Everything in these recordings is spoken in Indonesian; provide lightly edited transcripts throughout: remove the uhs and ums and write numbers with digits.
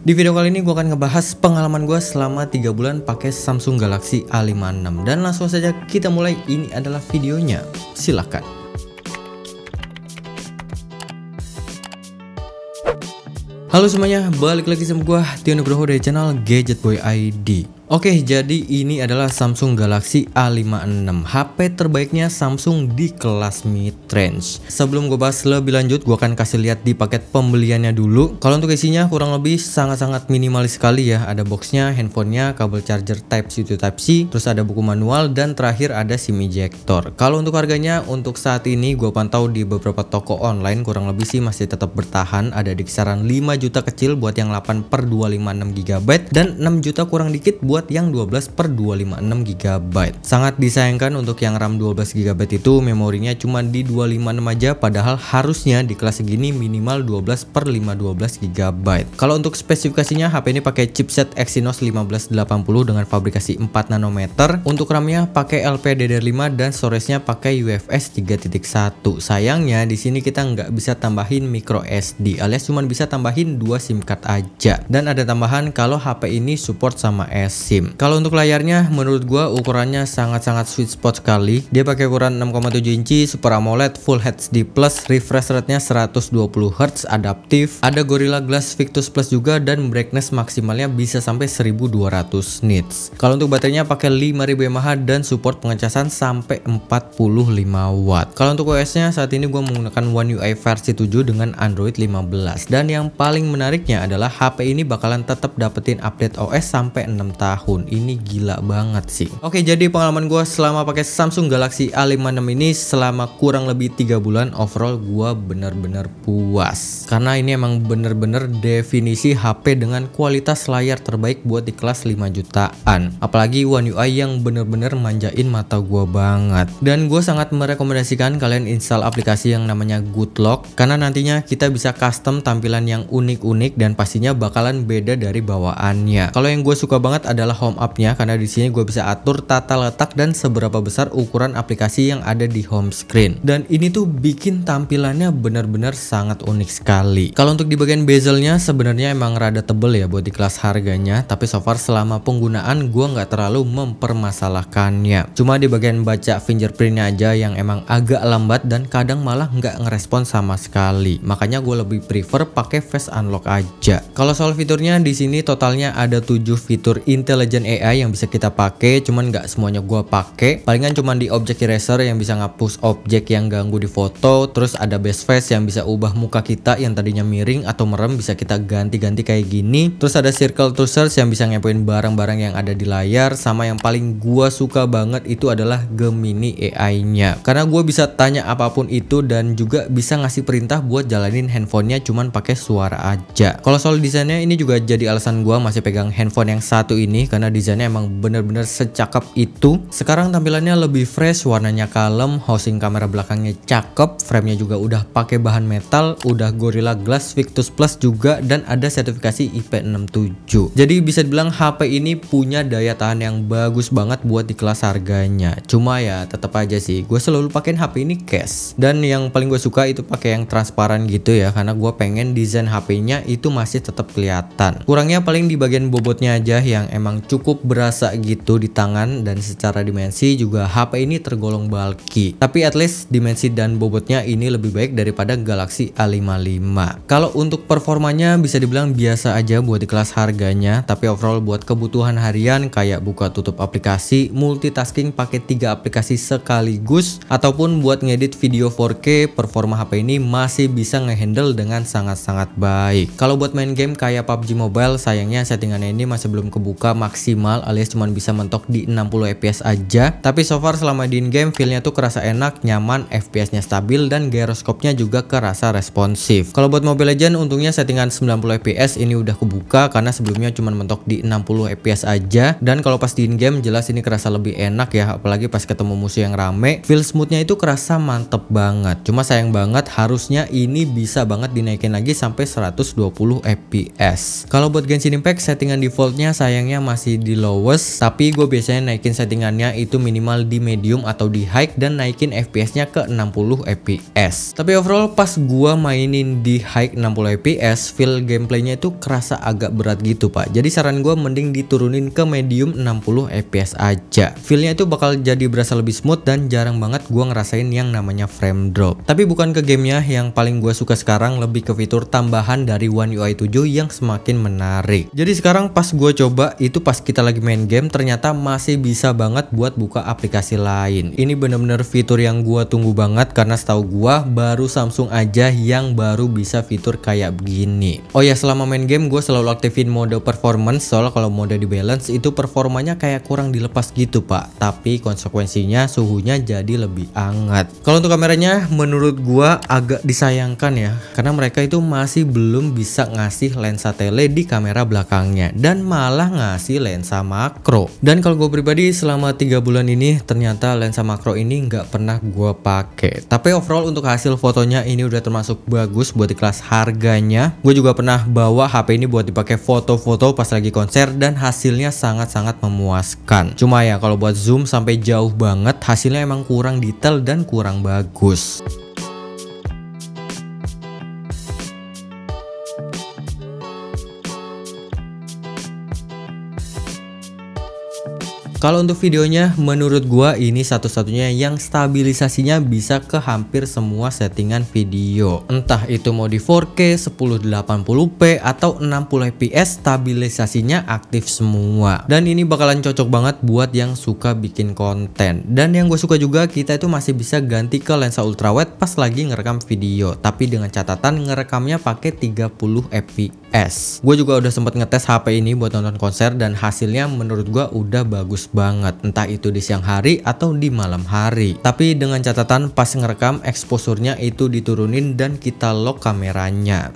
Di video kali ini gue akan ngebahas pengalaman gue selama 3 bulan pakai Samsung Galaxy A56. Dan langsung saja kita mulai, ini adalah videonya. Silahkan. Halo semuanya, balik lagi sama gue Tio Nugroho dari channel Gadget Boy ID. Oke, jadi ini adalah Samsung Galaxy A56, HP terbaiknya Samsung di kelas mid-range. Sebelum gue bahas lebih lanjut, gue akan kasih lihat di paket pembeliannya dulu. Kalau untuk isinya kurang lebih sangat-sangat minimalis sekali ya. Ada boxnya, handphonenya, kabel charger Type-C to Type-C, terus ada buku manual, dan terakhir ada SIM ejector. Kalau untuk harganya, untuk saat ini gue pantau di beberapa toko online, kurang lebih sih masih tetap bertahan. Ada di kisaran 5 juta kecil buat yang 8/256 GB, dan 6 juta kurang dikit buat yang 12/256 GB. Sangat disayangkan untuk yang RAM 12 GB itu memorinya cuma di 256 aja, padahal harusnya di kelas segini minimal 12/512 GB. Kalau untuk spesifikasinya, HP ini pakai chipset Exynos 1580 dengan fabrikasi 4 nanometer. Untuk RAM-nya pakai LPDDR5 dan storage-nya pakai UFS 3.1. Sayangnya di sini kita nggak bisa tambahin micro SD, alias cuma bisa tambahin 2 SIM card aja. Dan ada tambahan kalau HP ini support sama eSIM. Kalau untuk layarnya, menurut gua ukurannya sangat-sangat sweet spot sekali. Dia pakai ukuran 6,7 inci, Super AMOLED, Full HD+, refresh rate-nya 120 Hz, adaptif. Ada Gorilla Glass Victus Plus juga, dan brightness maksimalnya bisa sampai 1200 nits. Kalau untuk baterainya pakai 5000 mAh dan support pengecasan sampai 45 watt. Kalau untuk OS-nya saat ini gua menggunakan One UI versi 7 dengan Android 15. Dan yang paling menariknya adalah HP ini bakalan tetap dapetin update OS sampai 6 tahun. Ini gila banget sih. Oke, jadi pengalaman gue selama pakai Samsung Galaxy A56 ini selama kurang lebih 3 bulan, overall gue bener-bener puas. Karena ini emang bener-bener definisi HP dengan kualitas layar terbaik buat di kelas 5 jutaan. Apalagi One UI yang bener-bener manjain mata gue banget. Dan gue sangat merekomendasikan kalian install aplikasi yang namanya Goodlock, karena nantinya kita bisa custom tampilan yang unik-unik dan pastinya bakalan beda dari bawaannya. Kalau yang gue suka banget adalah home up-nya, karena di sini gue bisa atur tata letak dan seberapa besar ukuran aplikasi yang ada di home screen. Dan ini tuh bikin tampilannya benar-benar sangat unik sekali. Kalau untuk di bagian bezelnya sebenarnya emang rada tebel ya buat di kelas harganya, tapi so far selama penggunaan gue nggak terlalu mempermasalahkannya. Cuma di bagian baca fingerprintnya aja yang emang agak lambat dan kadang malah nggak ngerespon sama sekali. Makanya gue lebih prefer pakai face unlock aja. Kalau soal fiturnya, di sini totalnya ada 7 fitur intelligent AI yang bisa kita pakai, cuman nggak semuanya gua pakai. Palingan cuman di object eraser yang bisa ngapus objek yang ganggu di foto, terus ada best face yang bisa ubah muka kita yang tadinya miring atau merem bisa kita ganti-ganti kayak gini. Terus ada circle to search yang bisa ngepoin barang-barang yang ada di layar, sama yang paling gua suka banget itu adalah Gemini AI-nya. Karena gua bisa tanya apapun itu dan juga bisa ngasih perintah buat jalanin handphonenya cuman pakai suara aja. Kalau soal desainnya, ini juga jadi alasan gua masih pegang handphone yang satu ini, karena desainnya emang bener-bener secakep itu. Sekarang tampilannya lebih fresh, warnanya kalem, housing kamera belakangnya cakep, framenya juga udah pakai bahan metal, udah Gorilla Glass Victus Plus juga, dan ada sertifikasi IP67. Jadi bisa dibilang HP ini punya daya tahan yang bagus banget buat di kelas harganya. Cuma ya tetap aja sih, gue selalu pakein HP ini case. Dan yang paling gue suka itu pakai yang transparan gitu ya, karena gue pengen desain HP-nya itu masih tetap kelihatan. Kurangnya paling di bagian bobotnya aja yang emang cukup berasa gitu di tangan, dan secara dimensi juga HP ini tergolong bulky. Tapi at least dimensi dan bobotnya ini lebih baik daripada Galaxy A55. Kalau untuk performanya bisa dibilang biasa aja buat di kelas harganya, tapi overall buat kebutuhan harian kayak buka tutup aplikasi, multitasking pakai 3 aplikasi sekaligus, ataupun buat ngedit video 4K, performa HP ini masih bisa ngehandle dengan sangat-sangat baik. Kalau buat main game kayak PUBG Mobile, sayangnya settingannya ini masih belum kebuka maksimal, alias cuman bisa mentok di 60 fps aja. Tapi so far selama di in-game feelnya tuh kerasa enak, nyaman, FPS-nya stabil, dan gyroskopnya juga kerasa responsif. Kalau buat Mobile Legends untungnya settingan 90 fps ini udah kebuka, karena sebelumnya cuman mentok di 60 fps aja. Dan kalau pas di in-game jelas ini kerasa lebih enak ya, apalagi pas ketemu musuh yang rame, feel smoothnya itu kerasa mantep banget. Cuma sayang banget, harusnya ini bisa banget dinaikin lagi sampai 120 fps. Kalau buat Genshin Impact settingan defaultnya sayangnya masih di lowest, tapi gue biasanya naikin settingannya itu minimal di medium atau di high dan naikin FPS-nya ke 60 fps. Tapi overall pas gue mainin di high 60 fps, feel gameplaynya itu kerasa agak berat gitu pak. Jadi saran gue mending diturunin ke medium 60 fps aja. Feelnya itu bakal jadi berasa lebih smooth dan jarang banget gue ngerasain yang namanya frame drop. Tapi bukan ke gamenya yang paling gue suka sekarang, lebih ke fitur tambahan dari One UI 7 yang semakin menarik. Jadi sekarang pas gue coba itu pas kita lagi main game ternyata masih bisa banget buat buka aplikasi lain. Ini bener-bener fitur yang gue tunggu banget karena setahu gue baru Samsung aja yang baru bisa fitur kayak begini. Oh ya, selama main game gue selalu aktifin mode performance, soalnya kalau mode di balance itu performanya kayak kurang dilepas gitu pak. Tapi konsekuensinya suhunya jadi lebih hangat. Kalau untuk kameranya menurut gue agak disayangkan ya, karena mereka itu masih belum bisa ngasih lensa tele di kamera belakangnya dan malah ngasih lensa makro. Dan kalau gue pribadi selama 3 bulan ini ternyata lensa makro ini nggak pernah gue pakai. Tapi overall untuk hasil fotonya ini udah termasuk bagus buat di kelas harganya. Gue juga pernah bawa HP ini buat dipakai foto-foto pas lagi konser dan hasilnya sangat-sangat memuaskan. Cuma ya kalau buat zoom sampai jauh banget hasilnya emang kurang detail dan kurang bagus. Kalau untuk videonya menurut gua ini satu-satunya yang stabilisasinya bisa ke hampir semua settingan video. Entah itu mau di 4K, 1080p atau 60 fps, stabilisasinya aktif semua. Dan ini bakalan cocok banget buat yang suka bikin konten. Dan yang gue suka juga kita itu masih bisa ganti ke lensa ultrawide pas lagi ngerekam video. Tapi dengan catatan ngerekamnya pakai 30 fps. Gue juga udah sempat ngetes HP ini buat nonton konser dan hasilnya menurut gua udah bagus banget, entah itu di siang hari atau di malam hari. Tapi dengan catatan pas ngerekam exposure-nya itu diturunin dan kita lock kameranya.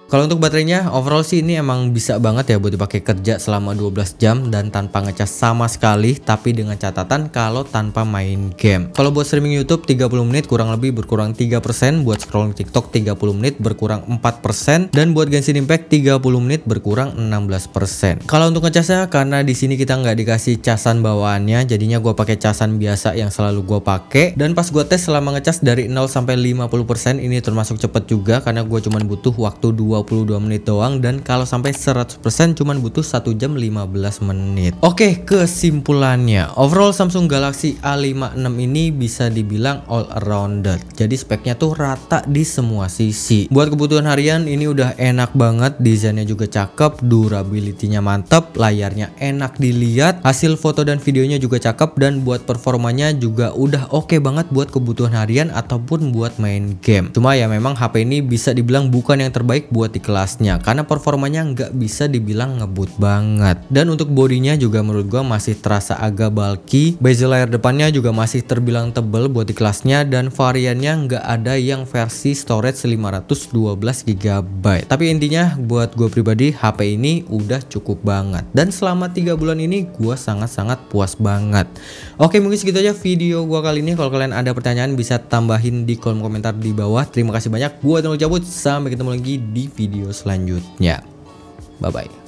Kalau untuk baterainya overall sih ini emang bisa banget ya buat dipakai kerja selama 12 jam dan tanpa ngecas sama sekali, tapi dengan catatan kalau tanpa main game. Kalau buat streaming YouTube 30 menit kurang lebih berkurang 3%, buat scrolling TikTok 30 menit berkurang 4%, dan buat Genshin Impact 30 menit berkurang 16%. Kalau untuk ngecasnya karena di sini kita nggak dikasih casan bawaannya, jadinya gue pakai casan biasa yang selalu gue pakai. Dan pas gue tes selama ngecas dari 0 sampai 50% ini termasuk cepet juga karena gue cuman butuh waktu 22 menit doang, dan kalau sampai 100% cuman butuh 1 jam 15 menit. Oke, kesimpulannya overall Samsung Galaxy A56 ini bisa dibilang all rounded. Jadi speknya tuh rata di semua sisi. Buat kebutuhan harian ini udah enak banget, desainnya juga cakep, durability-nya mantap, layarnya enak dilihat, hasil foto dan videonya juga cakep, dan buat performanya juga udah oke banget buat kebutuhan harian ataupun buat main game. Cuma ya memang HP ini bisa dibilang bukan yang terbaik buat di kelasnya karena performanya nggak bisa dibilang ngebut banget. Dan untuk bodinya juga menurut gua masih terasa agak bulky, bezel layar depannya juga masih terbilang tebel buat di kelasnya, dan variannya nggak ada yang versi storage 512 GB. Tapi intinya buat gue pribadi HP ini udah cukup banget, dan selama 3 bulan ini gua sangat-sangat puas banget. Oke, mungkin segitu aja video gua kali ini. Kalau kalian ada pertanyaan bisa tambahin di kolom komentar di bawah. Terima kasih banyak. Gua Tonul cabut, sampai ketemu lagi di video selanjutnya. Bye bye.